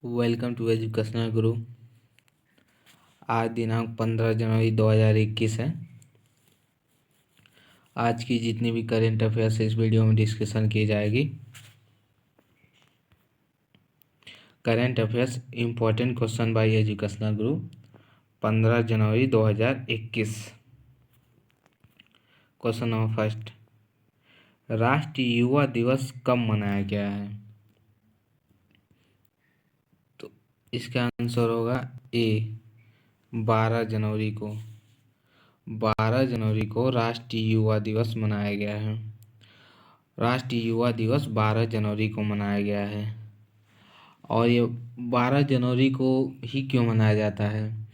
Welcome to educational गुरु। आज दिनांक 15 जनवरी 2021 है। आज की जितनी भी करेंट अफेयर्स इस वीडियो में डिस्कशन की जाएगी। Current affairs important question by educational Guru 15 January 2021। Question number first, राष्ट्रीय युवा दिवस कब मनाया गया है? तो इसका आंसर होगा ए 12 जनवरी को। 12 जनवरी को राष्ट्रीय युवा दिवस मनाया गया है। राष्ट्रीय युवा दिवस 12 जनवरी को मनाया गया है। और ये 12 जनवरी को ही क्यों मनाया जाता है?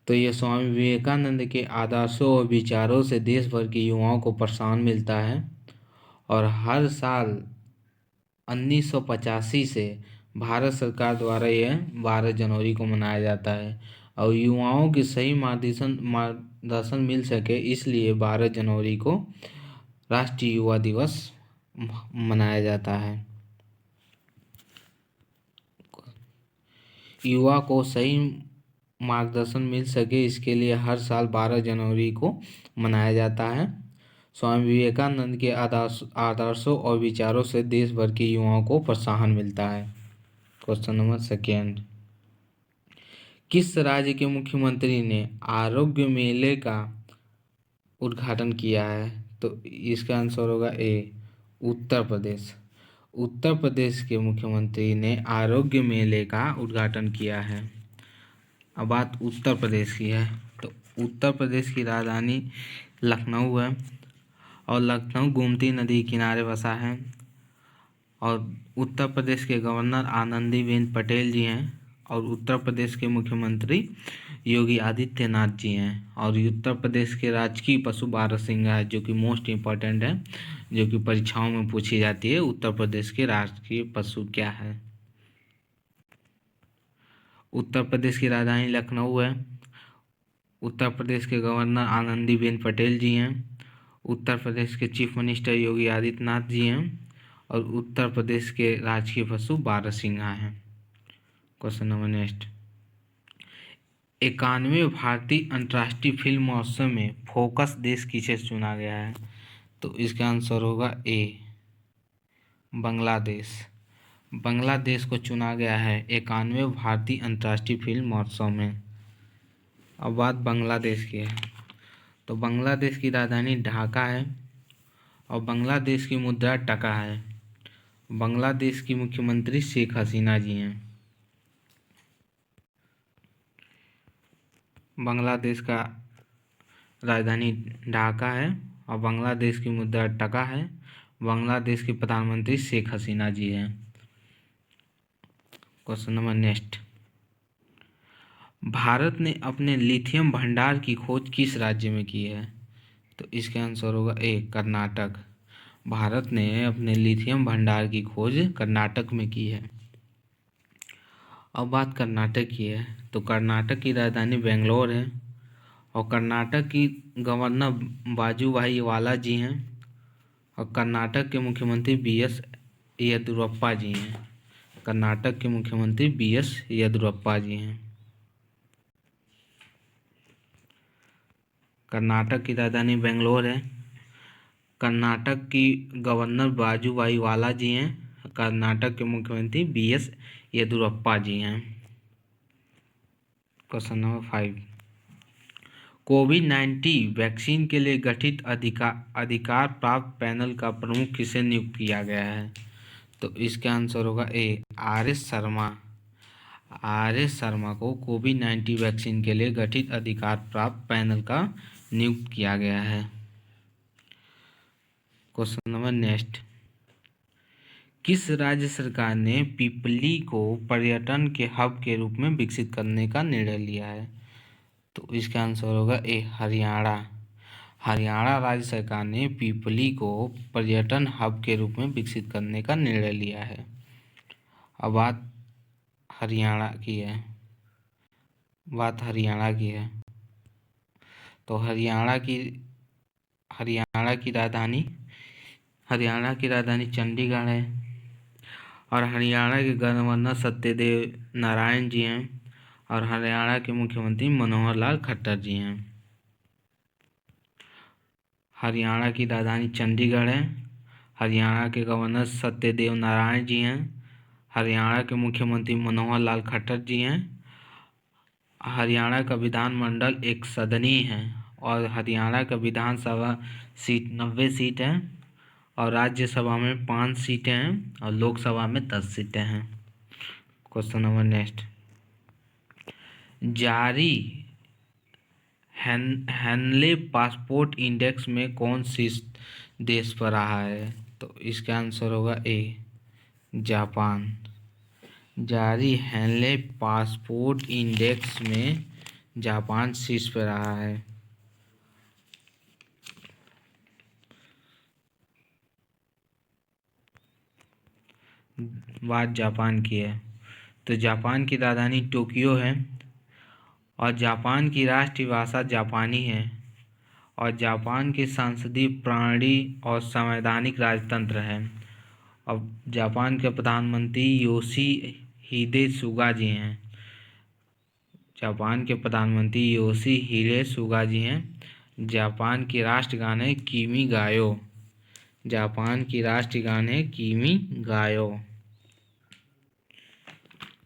तो ये स्वामी विवेकानंद के आदर्शों और विचारों से देश भर के युवाओं को प्रोत्साहन मिलता है। और हर साल 1985 से भारत सरकार द्वारा यह 12 जनवरी को मनाया जाता है। और युवाओं के सही मार्गदर्शन मिल सके, इसलिए 12 जनवरी को राष्ट्रीय युवा दिवस मनाया जाता है। युवा को सही मार्गदर्शन मिल सके, इसके लिए हर साल 12 जनवरी को मनाया जाता है। स्वामी विवेकानंद के आदर्शों और विचारों से देश भर के युवाओं को प्रोत्साहन मिलता है। क्वेश्चन नंबर सेकेंड, किस राज्य के मुख्यमंत्री ने आरोग्य मेले का उद्घाटन किया है? तो इसका आंसर होगा ए उत्तर प्रदेश। उत्तर प्रदेश के मुख्यमंत्री ने आरोग्य मेले का उद्घाटन किया है। अब बात उत्तर प्रदेश की है, तो उत्तर प्रदेश की राजधानी लखनऊ है। और लखनऊ गोमती नदी किनारे बसा है। और उत्तर प्रदेश के गवर्नर आनंदीबेन पटेल जी हैं। और उत्तर प्रदेश के मुख्यमंत्री योगी आदित्यनाथ जी हैं। और उत्तर प्रदेश के राजकीय पशु बारहसिंगा है, जो कि मोस्ट इम्पॉर्टेंट है, जो कि परीक्षाओं में पूछी जाती है। उत्तर प्रदेश के राजकीय पशु क्या है? उत्तर प्रदेश की राजधानी लखनऊ है। उत्तर प्रदेश के गवर्नर आनंदीबेन पटेल जी हैं। उत्तर प्रदेश के चीफ मिनिस्टर योगी आदित्यनाथ जी हैं। और उत्तर प्रदेश के राजकीय पशु बारहसिंगा हैं। क्वेश्चन नंबर नेक्स्ट, 91वें भारतीय अंतर्राष्ट्रीय फिल्म महोत्सव में फोकस देश किसे चुना गया है? तो इसका आंसर होगा ए बांग्लादेश। बांग्लादेश को चुना गया है 91वें भारतीय अंतर्राष्ट्रीय फिल्म महोत्सव में। अब बात बांग्लादेश की है, तो बांग्लादेश की राजधानी ढाका है। और बांग्लादेश की मुद्रा टका है। बांग्लादेश की मुख्यमंत्री शेख हसीना जी हैं। बांग्लादेश का राजधानी ढाका है और बांग्लादेश की मुद्रा टका है। बांग्लादेश के प्रधानमंत्री शेख हसीना जी हैं। क्वेश्चन नंबर नेक्स्ट, भारत ने अपने लिथियम भंडार की खोज किस राज्य में की है? तो इसका आंसर होगा ए कर्नाटक। भारत ने अपने लिथियम भंडार की खोज कर्नाटक में की है। अब बात कर्नाटक की है, तो कर्नाटक की राजधानी बेंगलोर है। और कर्नाटक की गवर्नर वाजूभाई वाला जी हैं। और कर्नाटक के मुख्यमंत्री बी.एस. येदियुरप्पा जी हैं। कर्नाटक के मुख्यमंत्री बी.एस. येदियुरप्पा जी हैं। कर्नाटक की राजधानी बेंगलोर है। कर्नाटक की गवर्नर वाजूभाई वाला जी हैं। कर्नाटक के मुख्यमंत्री बी.एस. येदियुरप्पा जी हैं। क्वेश्चन नंबर 5, कोविड-19 वैक्सीन के लिए गठित अधिकार प्राप्त पैनल का प्रमुख किसे नियुक्त किया गया है? तो इसका आंसर होगा ए आर.एस. शर्मा। आर.एस. शर्मा को कोविड-19 वैक्सीन के लिए गठित अधिकार प्राप्त पैनल का नियुक्त किया गया है। क्वेश्चन नंबर नेक्स्ट, किस राज्य सरकार ने पिपली को पर्यटन के हब के रूप में विकसित करने का निर्णय लिया है? तो इसका आंसर होगा ए हरियाणा। हरियाणा राज्य सरकार ने पिपली को पर्यटन हब के रूप में विकसित करने का निर्णय लिया है। अब बात हरियाणा की है, तो हरियाणा की राजधानी चंडीगढ़ है। और हरियाणा के गवर्नर सत्यदेव नारायण जी हैं। और हरियाणा के मुख्यमंत्री मनोहर लाल खट्टर जी हैं। हरियाणा की राजधानी चंडीगढ़ है। हरियाणा के गवर्नर सत्यदेव नारायण जी हैं। हरियाणा के मुख्यमंत्री मनोहर लाल खट्टर जी हैं। हरियाणा का विधानमंडल एक सदनी है और हरियाणा का विधानसभा सीट 90 सीट है और राज्यसभा में 5 सीटें हैं और लोकसभा में 10 सीटें हैं। क्वेश्चन नंबर नेक्स्ट, जारी हेनले पासपोर्ट इंडेक्स में कौन शीर्ष देश पर रहा है? तो इसका आंसर होगा ए, जापान। जारी हेनले पासपोर्ट इंडेक्स में जापान शीर्ष पर रहा है। बात जापान की है तो जापान की राजधानी टोक्यो है और जापान की राष्ट्रीय भाषा जापानी है और जापान की संसदीय प्रणाली और संवैधानिक राजतंत्र है। और जापान के प्रधानमंत्री योशिहिदे सुगा जी हैं। जापान के प्रधानमंत्री योशिहिदे सुगा जी हैं। जापान की राष्ट्रगान है किमी गायो। जापान की राष्ट्रीय गान है किमी गायो।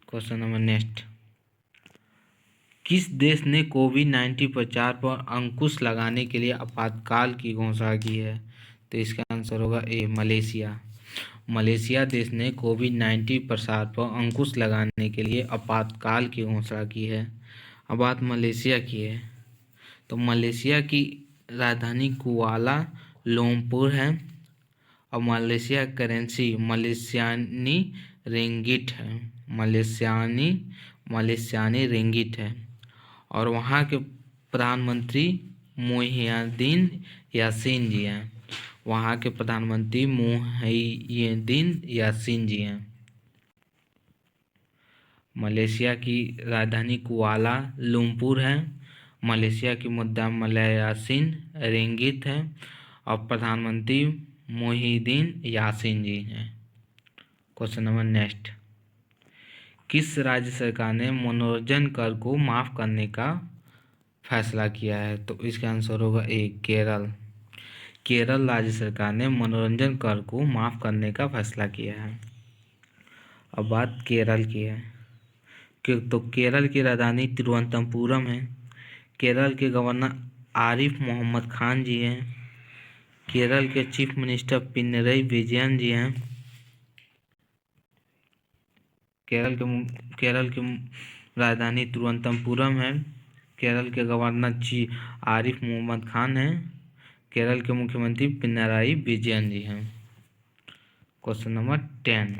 क्वेश्चन नंबर नेक्स्ट, किस देश ने कोविड-19 प्रचार पर अंकुश लगाने के लिए आपातकाल की घोषणा की है? तो इसका आंसर होगा ए, मलेशिया। मलेशिया देश ने कोविड-19 प्रसार पर अंकुश लगाने के लिए आपातकाल की घोषणा की है। अब बात मलेशिया की है तो मलेशिया की राजधानी कुआला लुम्पुर है और मलेशिया करेंसी मलेशियानी रिंगिट है। मलेशियानी रिंगिट है और वहाँ के प्रधानमंत्री मुहियद्दीन यासीन जी हैं। वहाँ के प्रधानमंत्री मुहियद्दीन यासीन जी हैं। मलेशिया की राजधानी कुआला लुम्पुर है। मलेशिया की मुद्रा मलयासिन रिंगिट है और प्रधानमंत्री मुहियद्दीन यासीन जी हैं। क्वेश्चन नंबर नेक्स्ट, किस राज्य सरकार ने मनोरंजन कर को माफ़ करने का फैसला किया है? तो इसका आंसर होगा ए, केरल। केरल राज्य सरकार ने मनोरंजन कर को माफ़ करने का फैसला किया है। अब बात केरल की है तो केरल की राजधानी तिरुवनंतपुरम है। केरल के गवर्नर आरिफ मोहम्मद खान जी हैं। केरल के चीफ मिनिस्टर पिनरई विजयन जी हैं। केरल की राजधानी तिरुवनंतपुरम है। केरल के गवर्नर आरिफ मोहम्मद खान हैं। केरल के मुख्यमंत्री पिनराई विजयन जी हैं। क्वेश्चन नंबर 10,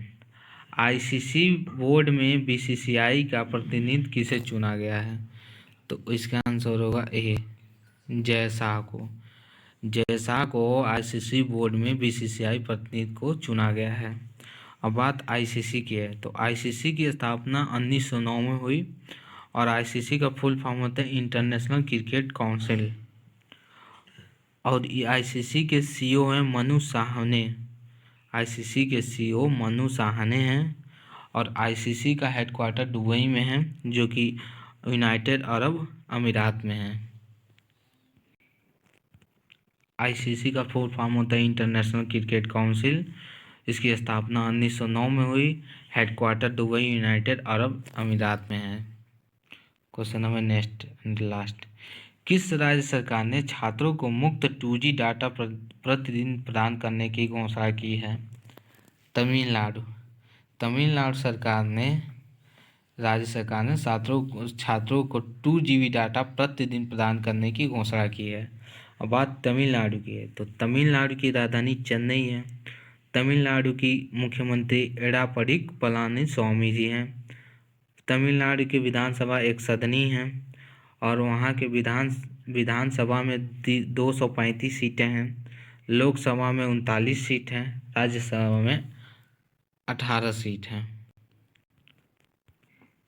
आईसीसी बोर्ड में बीसीसीआई का प्रतिनिधि किसे चुना गया है? तो इसका आंसर होगा ए, जय शाह को। जय शाह को आईसीसी बोर्ड में बीसीसीआई प्रतिनिधि को चुना गया है। अब बात आईसीसी की है तो आईसीसी की स्थापना 1909 में हुई और आईसीसी का फुल फॉर्म होता है इंटरनेशनल क्रिकेट काउंसिल। और आईसीसी के सीईओ हैं मनु साहने। आईसीसी के सीईओ मनु साहने हैं और आईसीसी का हेडक्वार्टर दुबई में है जो कि यूनाइटेड अरब अमीरात में है। आईसीसी का फुल फॉर्म होता है इंटरनेशनल क्रिकेट काउंसिल। इसकी स्थापना 1909 में हुई। हेडक्वार्टर दुबई यूनाइटेड अरब अमीरात में है। Question number next and last, किस राज्य सरकार ने छात्रों को मुफ्त 2G डाटा प्रतिदिन प्रदान करने की घोषणा की है? तमिलनाडु। तमिलनाडु सरकार ने राज्य सरकार ने छात्रों को 2GB डाटा प्रतिदिन प्रदान करने की घोषणा की है। अब बात तमिलनाडु की है तो तमिलनाडु की राजधानी चेन्नई है। तमिलनाडु की मुख्यमंत्री एडापडी पलानीस्वामी जी हैं। तमिलनाडु की विधानसभा एक सदनी है और वहाँ के विधानसभा में 235 सीटें हैं। लोकसभा में 39 सीट हैं। राज्यसभा में 18 सीट हैं।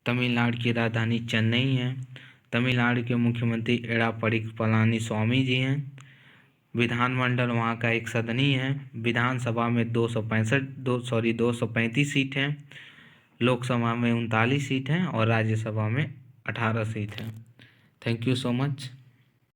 तमिलनाडु की राजधानी चेन्नई है। तमिलनाडु के मुख्यमंत्री एडापडी पलानीस्वामी जी हैं। विधानमंडल वहाँ का एक सदनी है। विधानसभा में 235 सीट हैं। लोकसभा में 39 सीट हैं और राज्यसभा में 18 सीट हैं। Thank you so much.